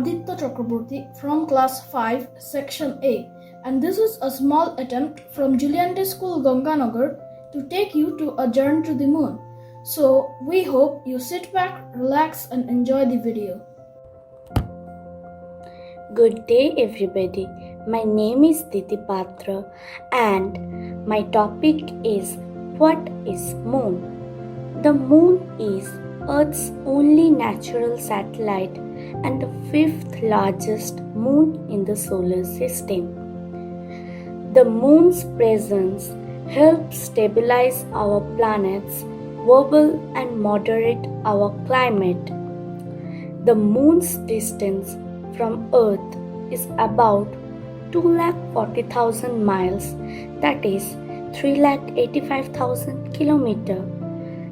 Aditya Chakraborty from class 5 section A, and this is a small attempt from Julian Day School Ganganagar to take you to a journey to the moon. So we hope you sit back, relax and enjoy the video. Good day everybody. My name is Diti Patra and my topic is what is moon? The moon is Earth's only natural satellite and the fifth largest moon in the solar system. The moon's presence helps stabilize our planet's wobble and moderate our climate. The moon's distance from Earth is about 240,000 miles, that is 385,000 kilometers.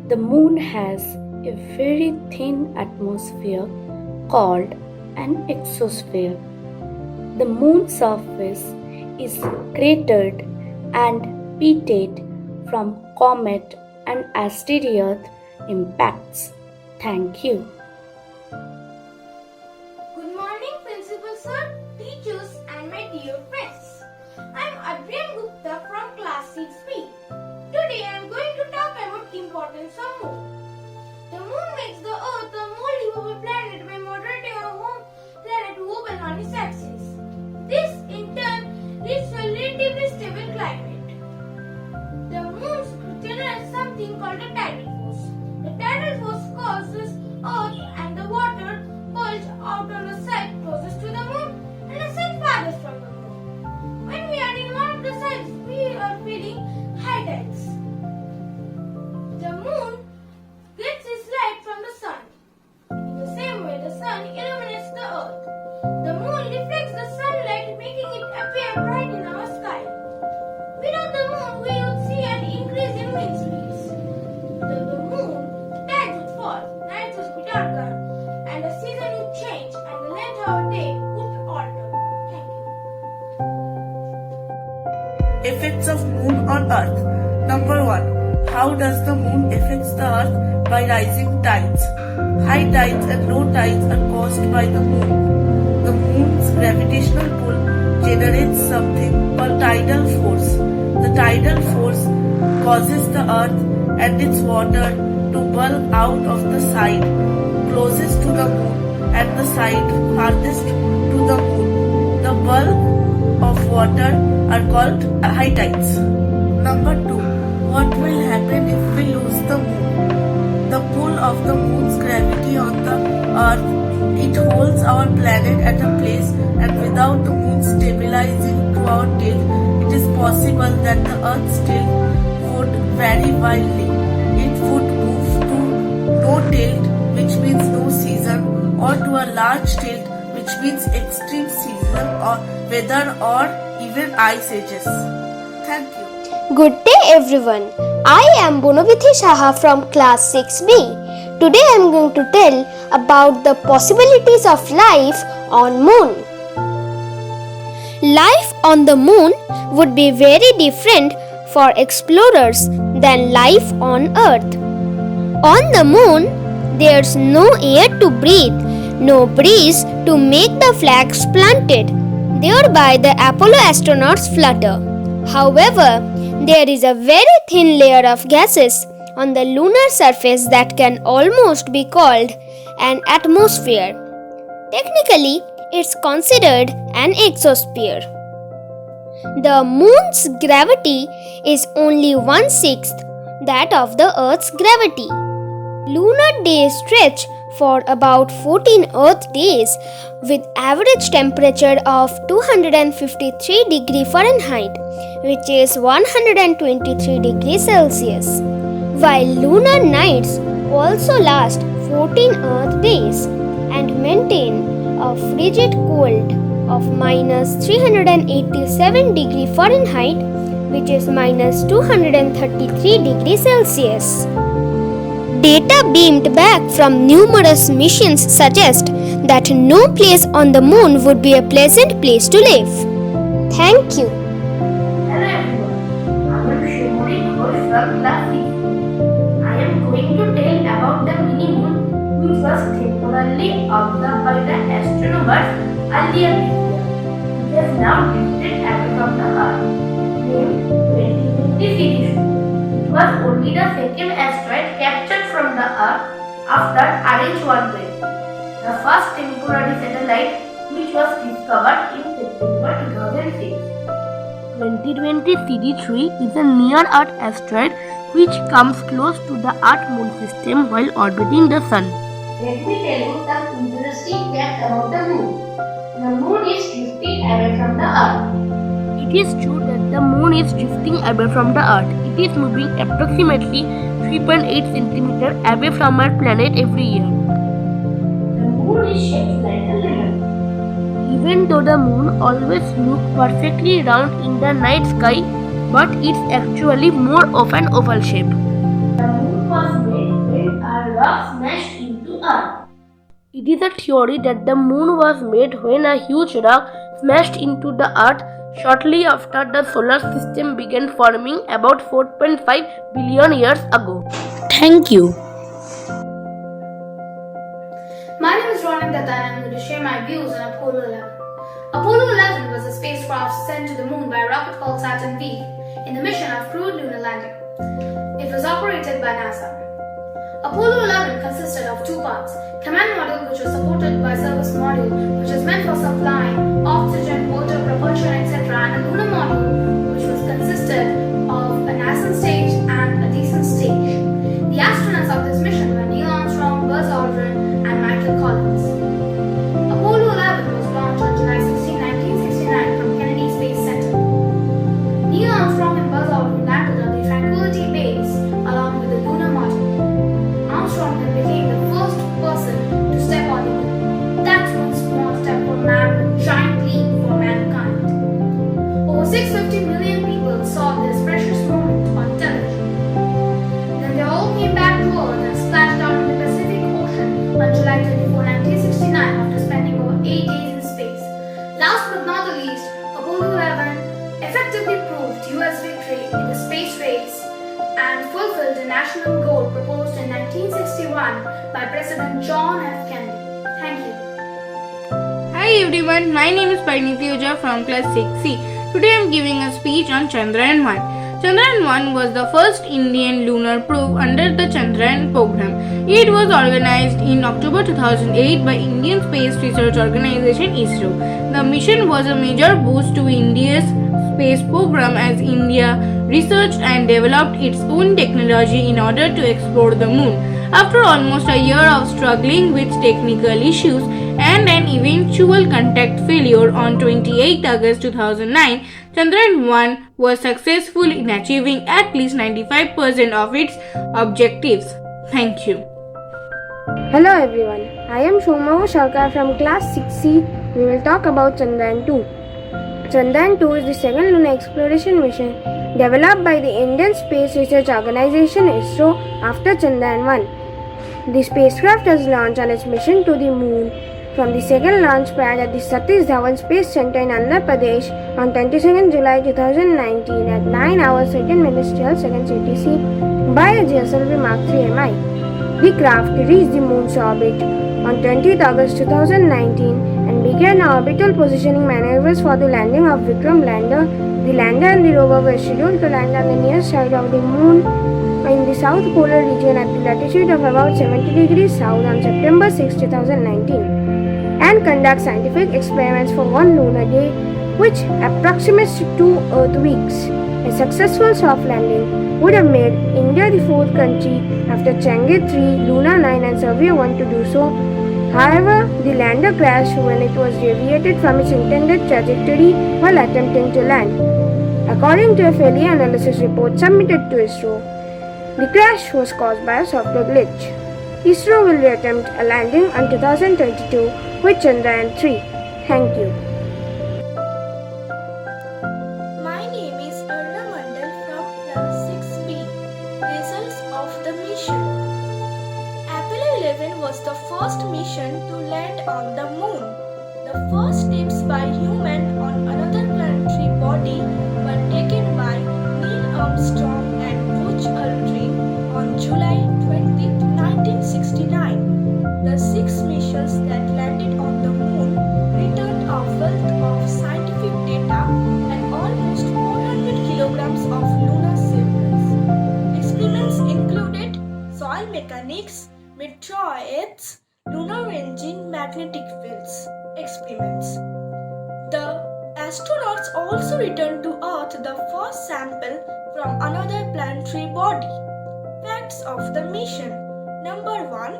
The moon has a very thin atmosphere called an exosphere. The moon's surface is cratered and pitted from comet and asteroid impacts. Thank you. Good morning, Principal Sir, teachers and my dear friends. I am Adrian Gupta from class 6B. Today I am going to talk about the importance of moon. The moon makes the Earth a more livable planet by moderating our home planet orbit on its axis. This in turn leads to a relatively stable climate. The moon generates something called a tidal force. The tidal force causes Earth and the water bulge out on the side closest to the moon and the side farthest from the moon. When we are in one of the sides, we are feeling high tides. The moon gets its light from the sun. In the same way, the sun illuminates the earth. The moon reflects the sunlight, making it appear bright in our sky. Without the moon, we would see an increase in wind speeds. Without the moon, tides would fall, nights would be darker, and the season would change, and the length of our day would alter. Thank you. Effects of moon on earth. Number 1. How does the moon affect the earth? By rising tides. High tides and low tides are caused by the moon. The moon's gravitational pull generates something called tidal force. The tidal force causes the earth and its water to bulge out of the side closest to the moon and the side farthest to the moon. The bulk of water are called high tides. Number 2. What will happen if we lose the moon? The pull of the moon's gravity on the earth, it holds our planet at a place, and without the moon stabilizing to our tilt, it is possible that the earth's tilt would vary wildly. It would move to no tilt, which means no season, or to a large tilt, which means extreme season or weather or even ice ages. Thank you. Good day everyone. I am Bonobithi Saha from class 6B. Today I am going to tell about the possibilities of life on moon. Life on the moon would be very different for explorers than life on Earth. On the moon, there's no air to breathe, no breeze to make the flags planted. Thereby the Apollo astronauts flutter. However, there is a very thin layer of gases on the lunar surface that can almost be called an atmosphere. Technically, it's considered an exosphere. The moon's gravity is only 1/6 that of the Earth's gravity. Lunar days stretch for about 14 Earth days with average temperature of 253 degrees Fahrenheit, which is 123 degrees Celsius, while lunar nights also last 14 Earth days and maintain a frigid cold of minus 387 degrees Fahrenheit, which is minus 233 degrees Celsius. Data beamed back from numerous missions suggest that no place on the moon would be a pleasant place to live. Thank you. Hello everyone, I am Shimori Ghosh from class 6. I am going to tell about the mini moon which was temporarily observed observed by the astronomers earlier this year. It has now drifted away from the Earth, named 2020 Series. It was only the second asteroid captured from the Earth after RH-1B, the first temporary satellite which was discovered in September 2006. 2020 CD3 is a near-Earth asteroid which comes close to the Earth-Moon system while orbiting the Sun. Let me tell you some interesting facts about the Moon. The Moon is drifting away from the Earth. It is true that the Moon is drifting away from the Earth. It is moving approximately 3.8 cm away from our planet every year. The Moon is shaped like a lemon. Even though the Moon always looks perfectly round in the night sky, but it's actually more of an oval shape. The Moon was made when a rock smashed into Earth. It is a theory that the Moon was made when a huge rock smashed into the Earth shortly after the solar system began forming about 4.5 billion years ago. Thank you. My name is Ronan Datta and I'm going to share my views on Apollo 11. Apollo 11 was a spacecraft sent to the moon by a rocket called Saturn V in the mission of crewed lunar landing. It was operated by NASA. Apollo 11 consisted of two parts: command module, which was supported by service module, which was meant for supplying oxygen, water, propulsion, etc., and a lunar module, which was consisted of a nascent stage and a descent stage. The astronauts of this mission were Neil Armstrong, Buzz Aldrin, and Michael Collins. Apollo 11 was launched on July 16, 1969 from Kennedy Space Center. Neil Armstrong and Buzz Aldrin landed on the Tranquility Base along with the lunar module. Armstrong then became the first person to step on the moon. That's one small step for man, but giant leap for mankind. Over 650 million people saw this precious moment on television. Then they all came back to Earth and splashed out in the Pacific Ocean on July 24, 1969 after spending over 8 days in space. Last but not the least, Apollo 11 effectively proved US victory in the space race and fulfilled the national goal proposed in 1961 by President John F. Kennedy. Thank you. Hi everyone, my name is Pariniti Oja from class 6C. Today I am giving a speech on Chandrayaan 1. Chandrayaan 1 was the first Indian lunar probe under the Chandrayaan program. It was organized in October 2008 by Indian Space Research Organization ISRO. The mission was a major boost to India's space program as India researched and developed its own technology in order to explore the moon. After almost a year of struggling with technical issues and an eventual contact failure on 28 August 2009, Chandrayaan 1 was successful in achieving at least 95% of its objectives. Thank you. Hello everyone, I am Shomo Sharkar from class 6C. We will talk about Chandrayaan 2. Chandrayaan 2 is the second lunar exploration mission developed by the Indian Space Research Organization ISRO after Chandrayaan 1. The spacecraft was launched on its mission to the moon from the second launch pad at the Satish Dhawan Space Center in Andhra Pradesh on 22nd July 2019 at 9 hours 13 minutes 12 seconds UTC by a GSLV Mark 3 MI. The craft reached the moon's orbit on 20th August 2019 and began orbital positioning maneuvers for the landing of Vikram lander. The lander and the rover were scheduled to land on the near side of the moon in the south polar region at the latitude of about 70 degrees south on September 6, 2019 and conduct scientific experiments for one lunar day, which approximates 2 Earth weeks. A successful soft landing would have made India the fourth country after Chang'e 3, Luna 9 and Survey 1 to do so. However, the lander crashed when it was deviated from its intended trajectory while attempting to land. According to a failure analysis report submitted to ISRO, the crash was caused by a software glitch. ISRO will reattempt a landing on 2022 with Chandrayaan 3. Thank you. My name is Arna Mandal from class 6B. Results of the mission. Apollo 11 was the first mission to land on the moon. The first steps by human on another planetary body were taken by Neil Armstrong and Buzz Aldrin on July 20, 1969. The 6 missions that landed mechanics, meteorites, lunar ranging magnetic fields experiments. The astronauts also returned to Earth the first sample from another planetary body. Facts of the mission. Number 1.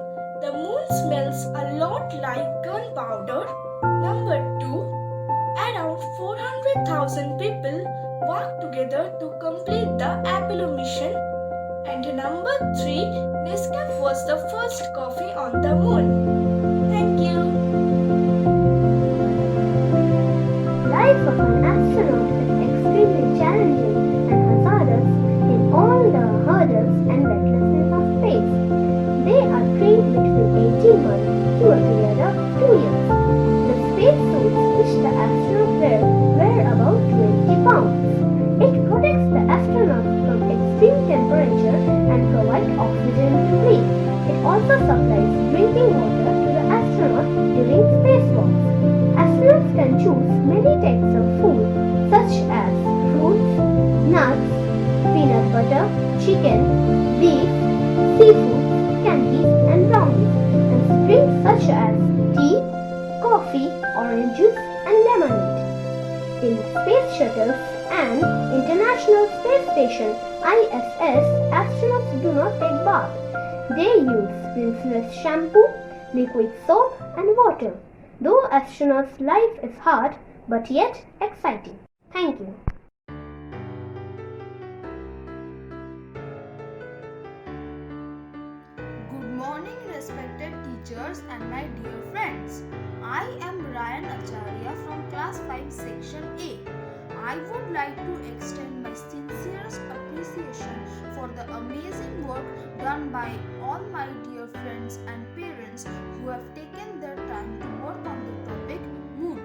The moon smells a lot like gunpowder. Number 2. Around 400,000 people worked together to complete the Apollo mission. And number 3. Nescafe was the first coffee on the moon. Thank you. Life of an astronaut is extremely challenging and hazardous in all the hurdles and recklessness of space. They are trained between 18 months to a period of 2 years. The space suits which the astronauts wear about 20 pounds. It protects the astronauts from extreme temperature and provides oxygen to breathe. It also supplies drinking water to the astronauts during spacewalks. Astronauts can choose many types of food such as fruits, nuts, peanut butter, chicken, beef, seafood, candies and brownies, and drinks such as tea, coffee, orange juice and lemonade. In space shuttles and International Space Station ISS, astronauts do not take bath. They use rinseless shampoo, liquid soap and water. Though astronauts' life is hard, but yet exciting. Thank you. Good morning, respected teachers and my dear friends. I am Ryan Acharya from class 5 section A. I would like to extend my sincerest appreciation for the amazing work done by all my dear friends and parents who have taken their time to work on the topic moon.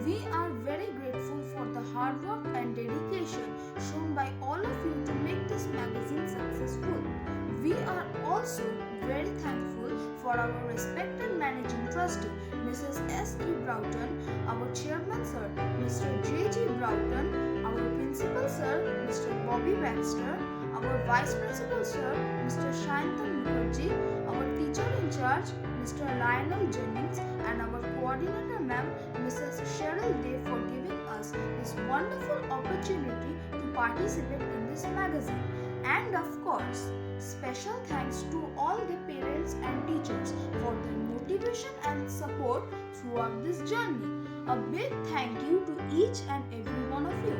We are very grateful for the hard work and dedication shown by all of you to make this magazine successful. We are also very thankful for our respected managing trustee, Mrs. S.E. Broughton, our chairman sir, Mr. J.G. Broughton, our principal sir, Mr. Bobby Baxter, our vice principal sir, Mr. Shayantan Mukherjee, our teacher in charge, Mr. Lionel Jennings, and our coordinator ma'am, Mrs. Cheryl Day, for giving us this wonderful opportunity to participate in this magazine. And of course, special thanks to all the parents and teachers for their motivation and support throughout this journey. A big thank you to each and every one of you.